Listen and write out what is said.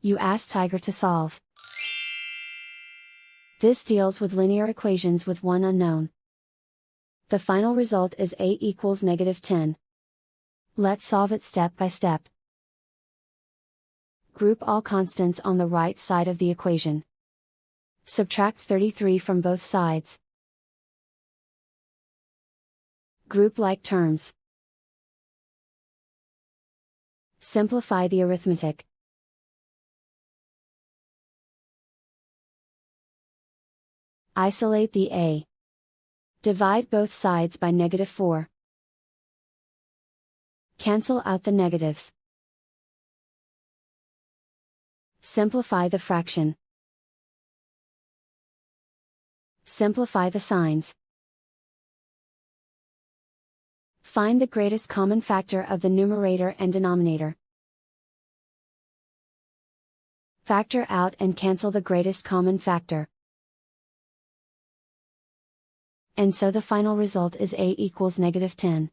You ask Tiger to solve. This deals with linear equations with one unknown. The final result is a equals -10. Let's solve it step by step. Group all constants on the right side of the equation. Subtract 33 from both sides. Group like terms. Simplify the arithmetic. Isolate the a. Divide both sides by -4. Cancel out the negatives. Simplify the fraction. Simplify the signs. Find the greatest common factor of the numerator and denominator. Factor out and cancel the greatest common factor. And so the final result is a equals -10.